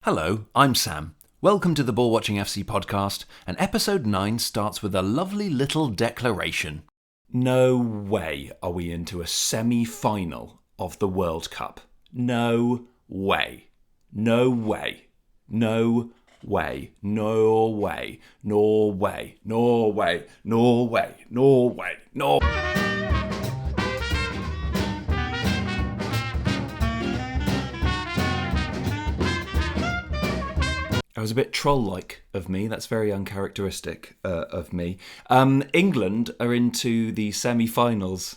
Hello, I'm Sam. Welcome to the Ball Watching FC podcast, and episode 9 starts with a lovely little declaration. No way are we into a semi-final of the World Cup. No way. No way. No way. Norway. Norway. Norway. Norway. Norway. Norway. That was a bit troll-like of me. That's very uncharacteristic of me. England are into the semi-finals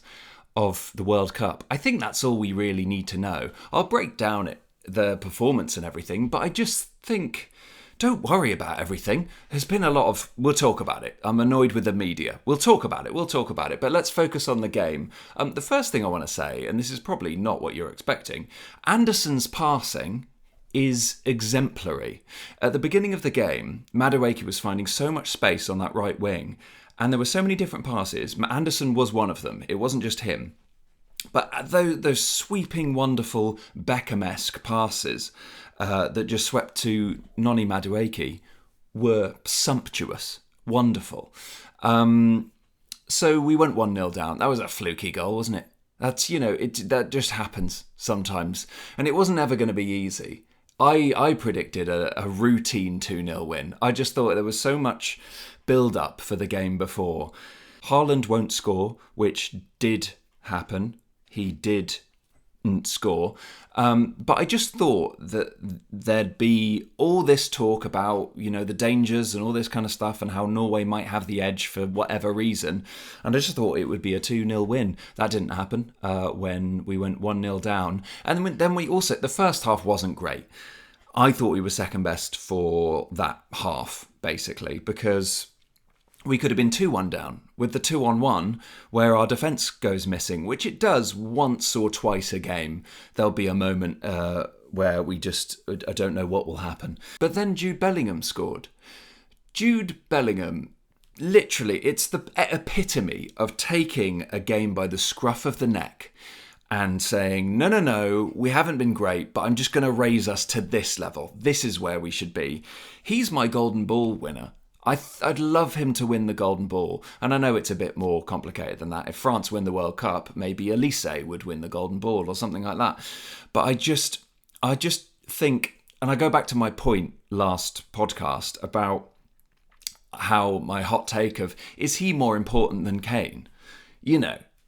of the World Cup. I think that's all we really need to know. I'll break down the performance and everything, but I just think, don't worry about everything. There's been a lot of, we'll talk about it. I'm annoyed with the media. We'll talk about it. But let's focus on the game. The first thing I want to say, and this is probably not what you're expecting, Anderson's passing is exemplary. At the beginning of the game, Madueke was finding so much space on that right wing, and there were so many different passes. Anderson was one of them. It wasn't just him. But those sweeping, wonderful Beckham-esque passes that just swept to Noni Madueke were sumptuous, wonderful. So we went 1-0 down. That was a fluky goal, wasn't it? That's, that just happens sometimes. And it wasn't ever going to be easy. I predicted a routine 2-0 win. I just thought there was so much build-up for the game before. Haaland won't score, which did happen. He didn't score. But I just thought that there'd be all this talk about, the dangers and all this kind of stuff and how Norway might have the edge for whatever reason. And I just thought it would be a 2-0 win. That didn't happen when we went 1-0 down. And then we also, the first half wasn't great. I thought we were second best for that half, basically, because we could have been 2-1 down with the 2-on-1 where our defence goes missing, which it does once or twice a game. There'll be a moment where I don't know what will happen. But then Jude Bellingham scored. Jude Bellingham, literally, it's the epitome of taking a game by the scruff of the neck and saying, no, we haven't been great, but I'm just going to raise us to this level. This is where we should be. He's my Golden Ball winner. I'd love him to win the Golden Ball. And I know it's a bit more complicated than that. If France win the World Cup, maybe Elise would win the Golden Ball or something like that. But I just think, and I go back to my point last podcast about how my hot take of, is he more important than Kane?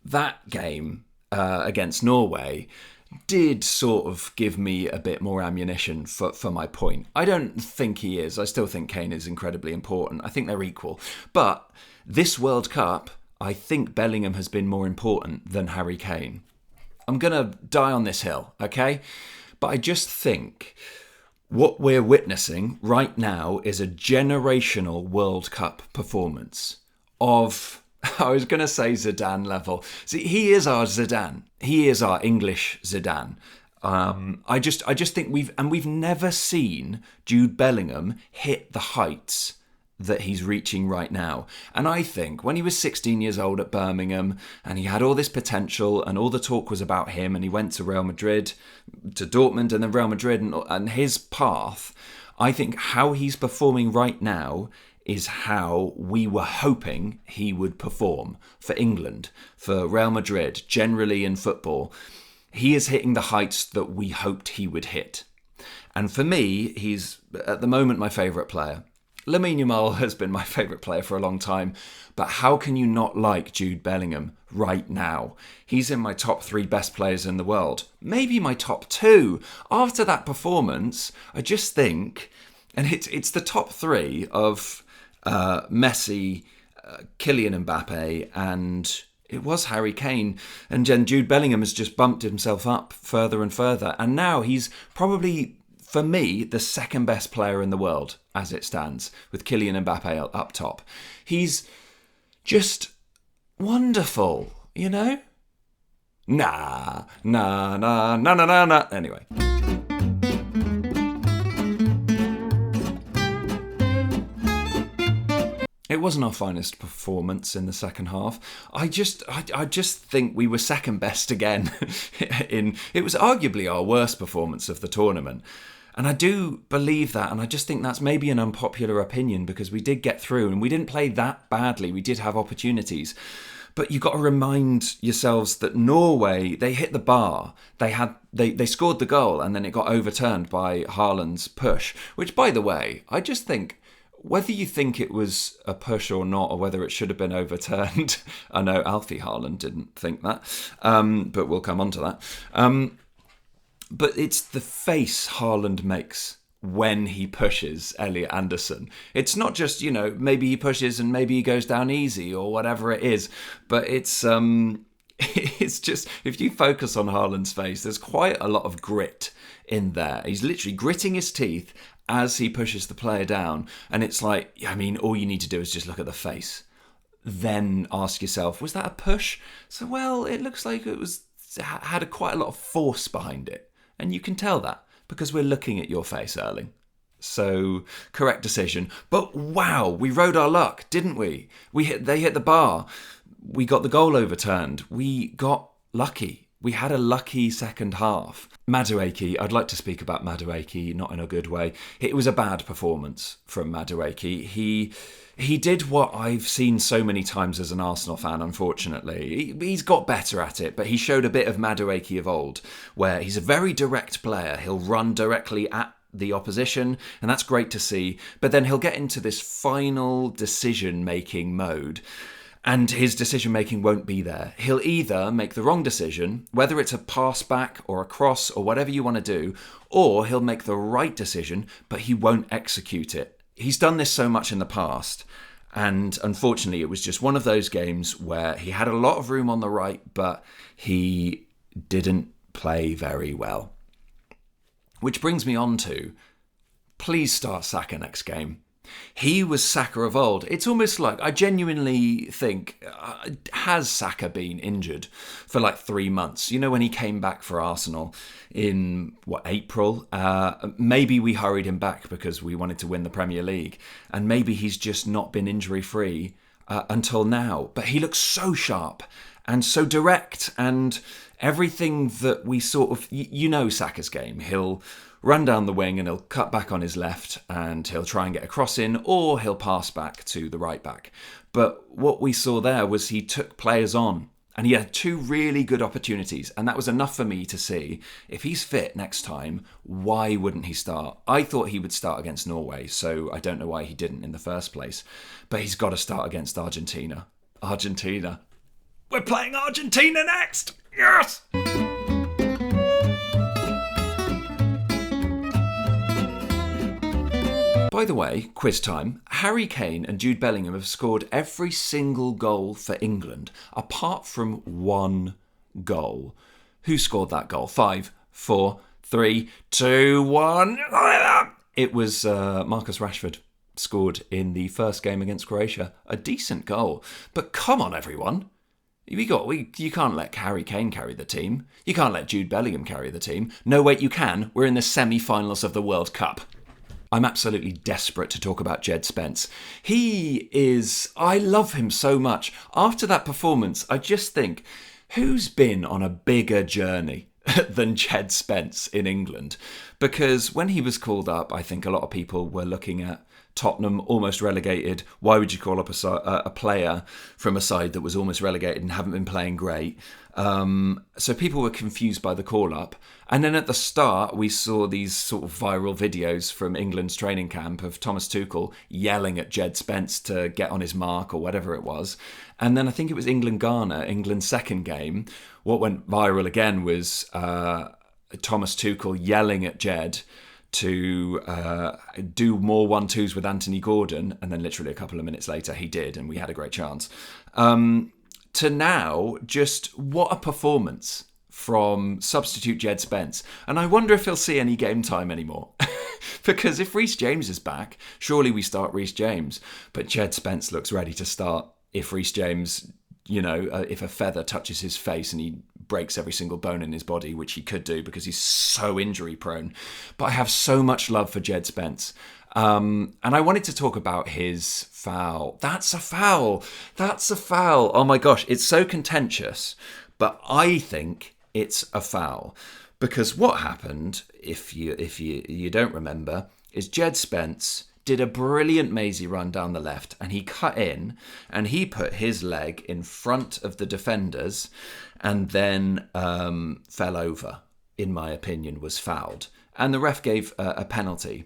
That game against Norway did sort of give me a bit more ammunition for my point. I don't think he is. I still think Kane is incredibly important. I think they're equal. But this World Cup, I think Bellingham has been more important than Harry Kane. I'm going to die on this hill, okay? But I just think what we're witnessing right now is a generational World Cup performance of, I was going to say Zidane level. See, he is our Zidane. He is our English Zidane. I just think we've never seen Jude Bellingham hit the heights that he's reaching right now. And I think when he was 16 years old at Birmingham and he had all this potential and all the talk was about him and he went to Real Madrid, to Dortmund and then Real Madrid and his path, I think how he's performing right now is how we were hoping he would perform for England, for Real Madrid, generally in football. He is hitting the heights that we hoped he would hit. And for me, he's at the moment my favourite player. Lamine Yamal has been my favourite player for a long time, but how can you not like Jude Bellingham right now? He's in my top 3 best players in the world, maybe my top 2. After that performance, I just think, and it's the top 3 of Messi, Kylian Mbappe, and it was Harry Kane. And then Jude Bellingham has just bumped himself up further and further. And now he's probably, for me, the second best player in the world as it stands, with Kylian Mbappe up top. He's just wonderful, Nah. Anyway. It wasn't our finest performance in the second half. I just think we were second best again. It was arguably our worst performance of the tournament. And I do believe that, and I just think that's maybe an unpopular opinion because we did get through and we didn't play that badly. We did have opportunities. But you've got to remind yourselves that Norway, they hit the bar. They scored the goal and then it got overturned by Haaland's push, which, by the way, I just think, whether you think it was a push or not, or whether it should have been overturned, I know Alfie Haaland didn't think that, but we'll come on to that. But it's the face Haaland makes when he pushes Elliot Anderson. It's not just, maybe he pushes and maybe he goes down easy or whatever it is, but it's it's just, if you focus on Haaland's face, there's quite a lot of grit in there. He's literally gritting his teeth as he pushes the player down. And it's like, all you need to do is just look at the face. Then ask yourself, was that a push? So, well, it looks like it had quite a lot of force behind it. And you can tell that because we're looking at your face, Erling. So, correct decision. But wow, we rode our luck, didn't we? They hit the bar. We got the goal overturned. We got lucky. We had a lucky second half. Madueke, I'd like to speak about Madueke, not in a good way. It was a bad performance from Madueke. He did what I've seen so many times as an Arsenal fan, unfortunately. He's got better at it, but he showed a bit of Madueke of old, where he's a very direct player. He'll run directly at the opposition, and that's great to see. But then he'll get into this final decision-making mode, and his decision-making won't be there. He'll either make the wrong decision, whether it's a pass back or a cross or whatever you want to do, or he'll make the right decision, but he won't execute it. He's done this so much in the past, and unfortunately it was just one of those games where he had a lot of room on the right, but he didn't play very well. Which brings me on to, please start Saka next game. He was Saka of old. It's almost like, I genuinely think, has Saka been injured for like 3 months? When he came back for Arsenal in, April? Maybe we hurried him back because we wanted to win the Premier League. And maybe he's just not been injury-free until now. But he looks so sharp and so direct, and everything that we sort of, Saka's game. He'll run down the wing and he'll cut back on his left and he'll try and get a cross in, or he'll pass back to the right back. But what we saw there was he took players on and he had 2 really good opportunities, and that was enough for me to see, if he's fit next time, why wouldn't he start? I thought he would start against Norway, so I don't know why he didn't in the first place. But he's got to start against Argentina. Argentina. We're playing Argentina next! Yes! By the way, quiz time, Harry Kane and Jude Bellingham have scored every single goal for England, apart from 1 goal. Who scored that goal? 5, 4, 3, 2, 1. It was Marcus Rashford. Scored in the first game against Croatia. A decent goal. But come on, everyone. You can't let Harry Kane carry the team. You can't let Jude Bellingham carry the team. No, wait, you can. We're in the semi-finals of the World Cup. I'm absolutely desperate to talk about Djed Spence. I love him so much. After that performance, I just think, who's been on a bigger journey than Djed Spence in England? Because when he was called up, I think a lot of people were looking at Tottenham almost relegated. Why would you call up a player from a side that was almost relegated and haven't been playing great? So people were confused by the call-up. And then at the start, we saw these sort of viral videos from England's training camp of Thomas Tuchel yelling at Djed Spence to get on his mark or whatever it was. And then I think it was England-Ghana, England's second game. What went viral again was Thomas Tuchel yelling at Djed to do more 1-2s with Anthony Gordon, and then literally a couple of minutes later he did, and we had a great chance. To now, just what a performance from substitute Djed Spence. And I wonder if he'll see any game time anymore. Because if Reece James is back, surely we start Reece James. But Djed Spence looks ready to start if Reece James, if a feather touches his face and he breaks every single bone in his body, which he could do because he's so injury prone. But I have so much love for Djed Spence. And I wanted to talk about his foul. That's a foul. That's a foul. Oh my gosh, it's so contentious. But I think it's a foul Because what happened, if you don't remember, is Djed Spence did a brilliant mazy run down the left, and he cut in and he put his leg in front of the defenders and then fell over, in my opinion, was fouled. And the ref gave a penalty.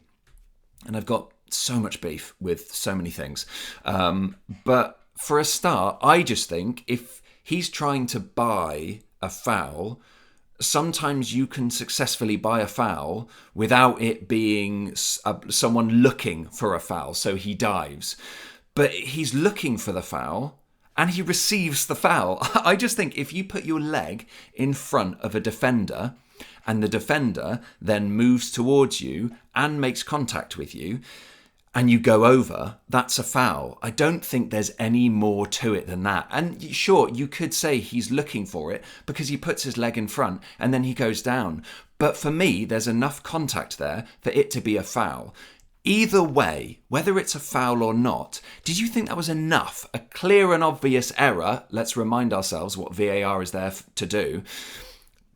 And I've got so much beef with so many things. But for a start, I just think if he's trying to buy a foul, sometimes you can successfully buy a foul without it being someone looking for a foul, so he dives. But he's looking for the foul and he receives the foul. I just think if you put your leg in front of a defender and the defender then moves towards you and makes contact with you, and you go over, that's a foul. I don't think there's any more to it than that. And sure, you could say he's looking for it because he puts his leg in front and then he goes down. But for me, there's enough contact there for it to be a foul. Either way, whether it's a foul or not, did you think that was enough? A clear and obvious error, let's remind ourselves what VAR is there to do,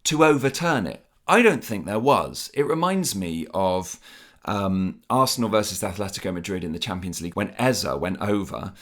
to overturn it? I don't think there was. It reminds me of Arsenal versus Atletico Madrid in the Champions League when Eza went over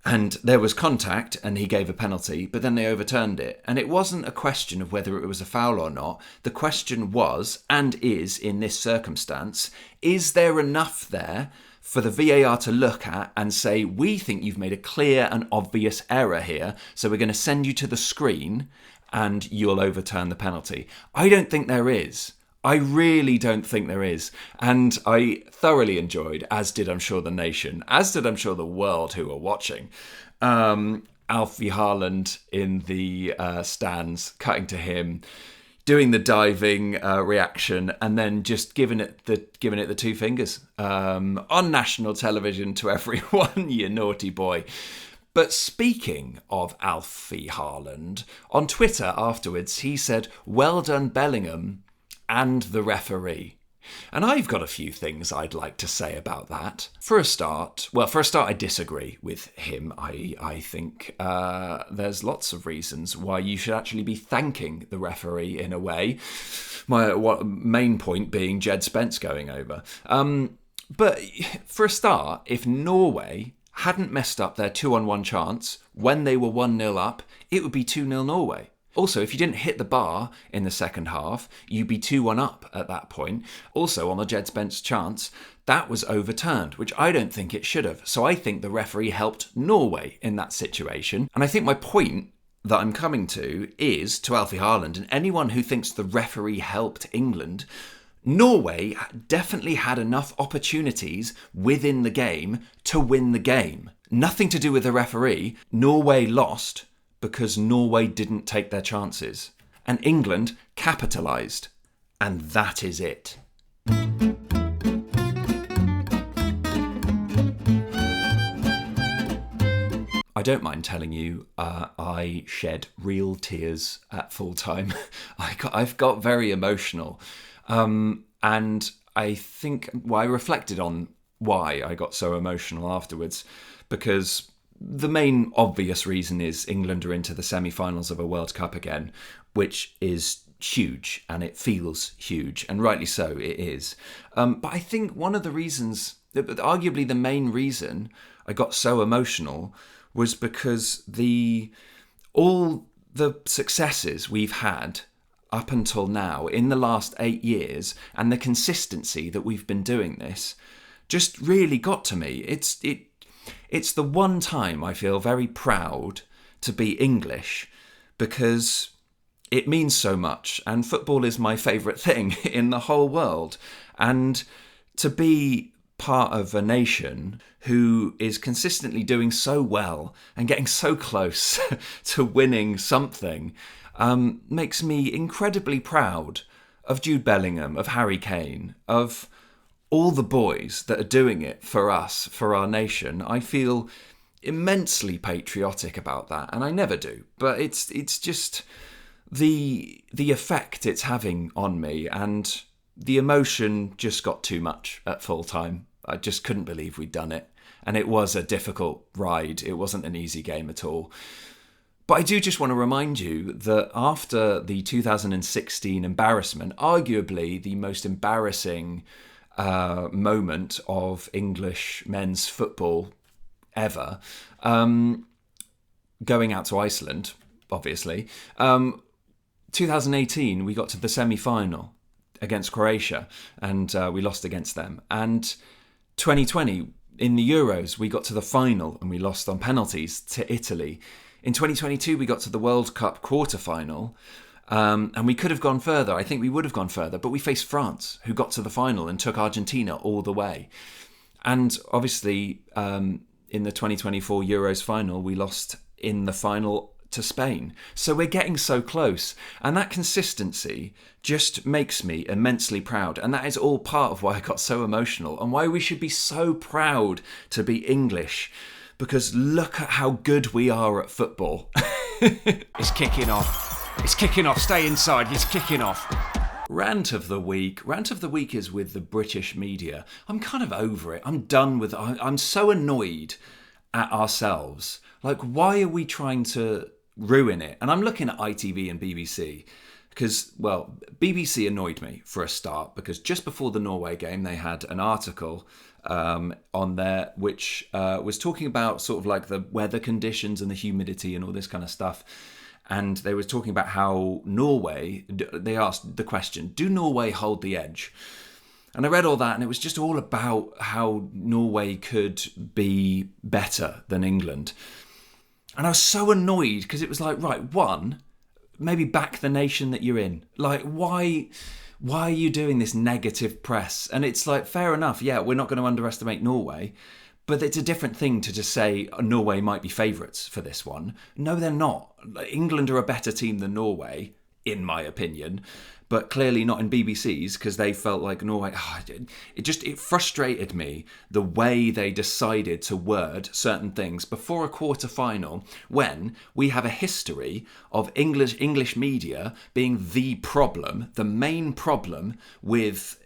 and there was contact and he gave a penalty, but then they overturned it. And it wasn't a question of whether it was a foul or not. The question was, and is in this circumstance, is there enough there for the VAR to look at and say, we think you've made a clear and obvious error here, so we're going to send you to the screen and you'll overturn the penalty? I don't think there is. I really don't think there is. And I thoroughly enjoyed, as did I'm sure the nation, as did I'm sure the world who were watching, Alfie Haaland in the stands, cutting to him, doing the diving reaction, and then just giving it the two fingers on national television to everyone, you naughty boy. But speaking of Alfie Haaland, on Twitter afterwards, he said, "Well done, Bellingham, and the referee." And I've got a few things I'd like to say about that. For a start, I disagree with him. I think there's lots of reasons why you should actually be thanking the referee in a way. My main point being Djed Spence going over. But for a start, if Norway hadn't messed up their 2-on-1 chance when they were 1-0 up, it would be 2-0 Norway. Also, if you didn't hit the bar in the second half, you'd be 2-1 up at that point. Also, on the Djed Spence chance, that was overturned, which I don't think it should have. So I think the referee helped Norway in that situation. And I think my point that I'm coming to is, to Alfie Haaland and anyone who thinks the referee helped England, Norway definitely had enough opportunities within the game to win the game. Nothing to do with the referee. Norway lost because Norway didn't take their chances. And England capitalised. And that is it. I don't mind telling you, I shed real tears at full time. I've got very emotional. And I think, I reflected on why I got so emotional afterwards, because the main obvious reason is England are into the semi-finals of a World Cup again, which is huge, and it feels huge, and rightly so, it is. But I think one of the reasons, arguably the main reason I got so emotional, was because all the successes we've had up until now in the last 8 years, and the consistency that we've been doing this, just really got to me. It's the one time I feel very proud to be English, because it means so much, and football is my favourite thing in the whole world. And to be part of a nation who is consistently doing so well and getting so close to winning something makes me incredibly proud of Jude Bellingham, of Harry Kane, of all the boys that are doing it for us, for our nation. I feel immensely patriotic about that, and I never do. But it's just the effect it's having on me, and the emotion just got too much at full time. I just couldn't believe we'd done it. And it was a difficult ride. It wasn't an easy game at all. But I do just want to remind you that after the 2016 embarrassment, arguably the most embarrassing moment of English men's football ever, going out to Iceland, obviously, 2018 we got to the semi-final against Croatia, and we lost against them. And 2020 in the Euros we got to the final and we lost on penalties to Italy. In 2022 we got to the World Cup quarter-final, and we could have gone further. I think we would have gone further, but we faced France, who got to the final and took Argentina all the way. And obviously in the 2024 Euros final we lost in the final to Spain. So we're getting so close, and that consistency just makes me immensely proud, and that is all part of why I got so emotional and why we should be so proud to be English, because look at how good we are at football. It's kicking off. It's kicking off. Stay inside. It's kicking off. Rant of the week. Rant of the week is with the British media. I'm kind of over it. I'm done with it. I'm so annoyed at ourselves. Like, why are we trying to ruin it? And I'm looking at ITV and BBC because, well, BBC annoyed me for a start, because just before the Norway game they had an article on there which was talking about sort of like the weather conditions and the humidity and all this kind of stuff. And they were talking about how Norway, they asked the question, do Norway hold the edge? And I read all that, and it was just all about how Norway could be better than England. And I was so annoyed, because it was like, right, one, maybe back the nation that you're in. Like, why are you doing this negative press? And it's like, fair enough, yeah, we're not going to underestimate Norway, but it's a different thing to just say Norway might be favourites for this one. No, they're not. England are a better team than Norway, in my opinion, but clearly not in BBC's, because they felt like Norway. It frustrated me the way they decided to word certain things before a quarter-final, when we have a history of English media being the problem, the main problem with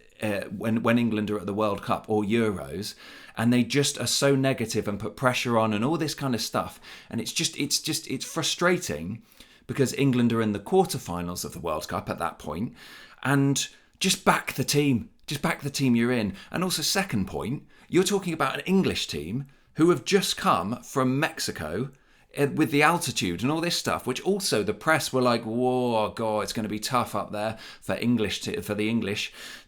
when England are at the World Cup or Euros, and they just are so negative and put pressure on and all this kind of stuff, and it's frustrating. Because England are in the quarterfinals of the World Cup at that point, and just back the team. Just back the team you're in. And also, second point, you're talking about an English team who have just come from Mexico with the altitude and all this stuff, which also the press were like, whoa, God, it's going to be tough up there for the English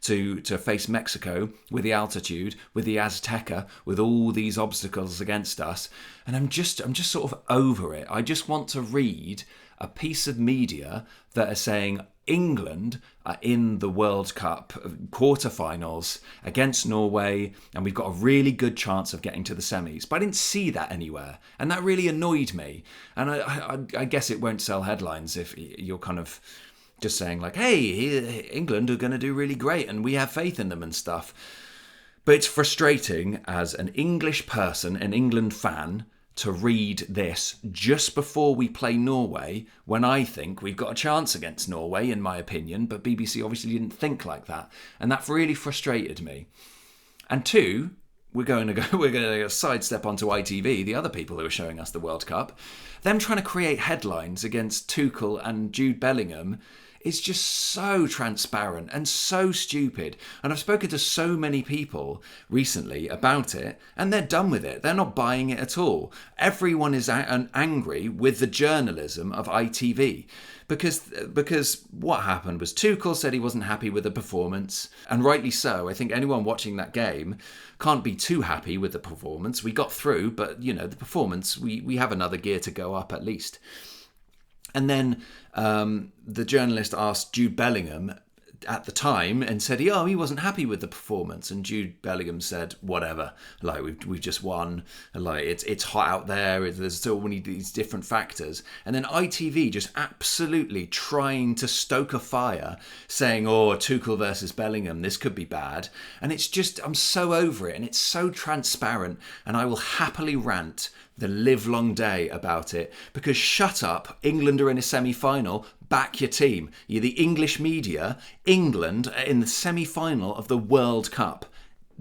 to face Mexico with the altitude, with the Azteca, with all these obstacles against us. And I'm just sort of over it. I just want to read a piece of media that are saying England are in the World Cup quarterfinals against Norway, and we've got a really good chance of getting to the semis. But I didn't see that anywhere, and that really annoyed me. And I guess it won't sell headlines if you're kind of just saying like, hey, England are going to do really great and we have faith in them and stuff. But it's frustrating as an English person, an England fan, to read this just before we play Norway, when I think we've got a chance against Norway, in my opinion, but BBC obviously didn't think like that, and that really frustrated me. And two, we're going to sidestep onto ITV, the other people who are showing us the World Cup. Them trying to create headlines against Tuchel and Jude Bellingham is just so transparent and so stupid. And I've spoken to so many people recently about it, and they're done with it. They're not buying it at all. Everyone is angry with the journalism of ITV. Because what happened was Tuchel said he wasn't happy with the performance, and rightly so. I think anyone watching that game can't be too happy with the performance. We got through, but, the performance, we have another gear to go up at least. And then the journalist asked Jude Bellingham at the time and said, he wasn't happy with the performance. And Jude Bellingham said, whatever, like we've just won, like it's hot out there, there's so many these different factors. And then ITV just absolutely trying to stoke a fire, saying, Tuchel versus Bellingham, this could be bad. And it's just, I'm so over it, and it's so transparent, and I will happily rant the live long day about it, because shut up, England are in a semi-final, back your team. You're the English media, England are in the semi-final of the World Cup.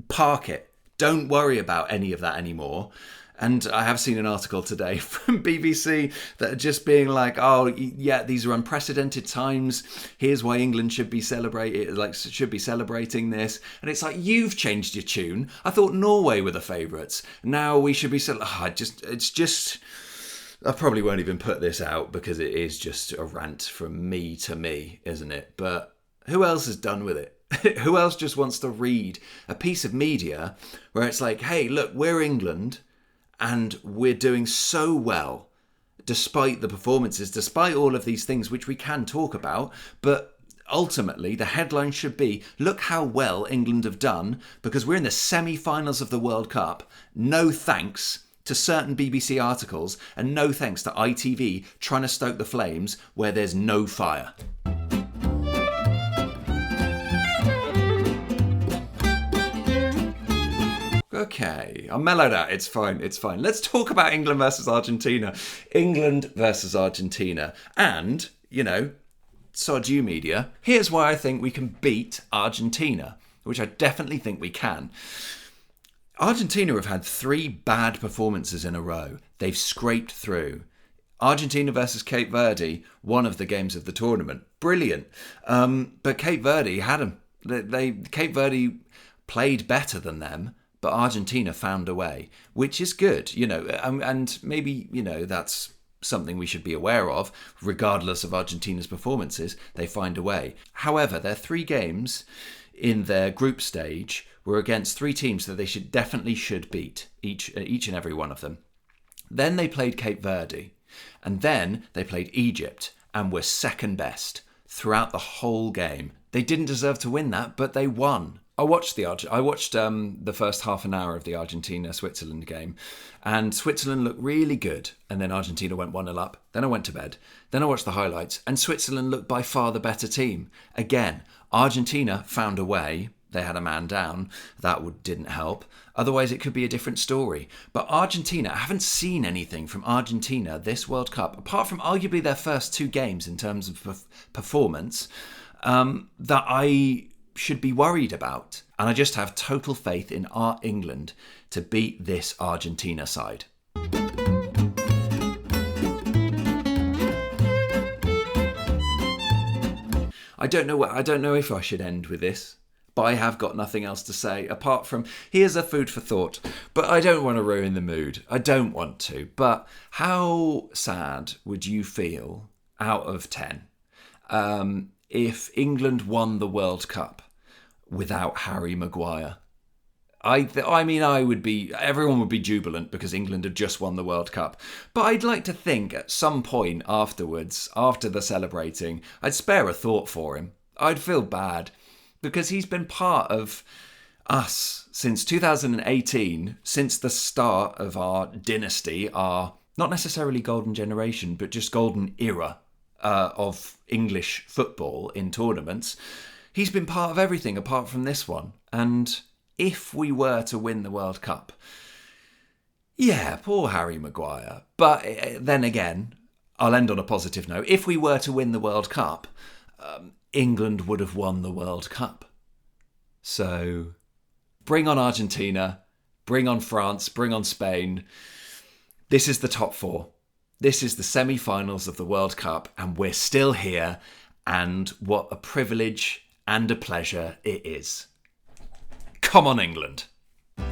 Park it. Don't worry about any of that anymore. And I have seen an article today from BBC that are just being like, oh, yeah, these are unprecedented times. Here's why England should be celebrating this. And it's like, you've changed your tune. I thought Norway were the favourites. Now we should be... I probably won't even put this out because it is just a rant from me to me, isn't it? But who else is done with it? Who else just wants to read a piece of media where it's like, hey, look, we're England and we're doing so well despite the performances, despite all of these things which we can talk about, but ultimately the headline should be, look how well England have done because we're in the semi-finals of the World Cup. No thanks to certain BBC articles, and no thanks to ITV trying to stoke the flames where there's no fire. Okay, I'm mellowed out. It's fine. Let's talk about England versus Argentina. England versus Argentina. And, sod you media, here's why I think we can beat Argentina, which I definitely think we can. Argentina have had 3 bad performances in a row. They've scraped through. Argentina versus Cape Verde, one of the games of the tournament. Brilliant. But Cape Verde had them. Cape Verde played better than them, but Argentina found a way, which is good, and maybe, that's something we should be aware of. Regardless of Argentina's performances, they find a way. However, their 3 games in their group stage were against 3 teams that they should beat, each and every one of them. Then they played Cape Verde, and then they played Egypt, and were second best throughout the whole game. They didn't deserve to win that, but they won. I watched the first half an hour of the Argentina-Switzerland game, and Switzerland looked really good, and then Argentina went 1-0 up. Then I went to bed. Then I watched the highlights, and Switzerland looked by far the better team. Again, Argentina found a way. They had a man down. That didn't help. Otherwise, it could be a different story. But Argentina, I haven't seen anything from Argentina this World Cup, apart from arguably their first 2 games in terms of performance, that I should be worried about. And I just have total faith in our England to beat this Argentina side. I don't know if I should end with this, but I have got nothing else to say apart from, here's a food for thought. But I don't want to ruin the mood. I don't want to. But how sad would you feel out of 10 if England won the World Cup without Harry Maguire? Everyone would be jubilant because England had just won the World Cup. But I'd like to think at some point afterwards, after the celebrating, I'd spare a thought for him. I'd feel bad because he's been part of us since 2018, since the start of our dynasty, our not necessarily golden generation, but just golden era of English football in tournaments. He's been part of everything apart from this one. And if we were to win the World Cup, yeah, poor Harry Maguire. But then again, I'll end on a positive note. If we were to win the World Cup, England would have won the World Cup. So bring on Argentina, bring on France, bring on Spain. This is the top 4. This is the semi-finals of the World Cup, and we're still here. And what a privilege and a pleasure it is. Come on, England.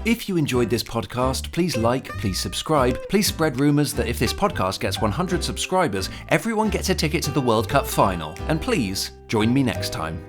If you enjoyed this podcast, please like, please subscribe, please spread rumours that if this podcast gets 100 subscribers, everyone gets a ticket to the World Cup final. And please, join me next time.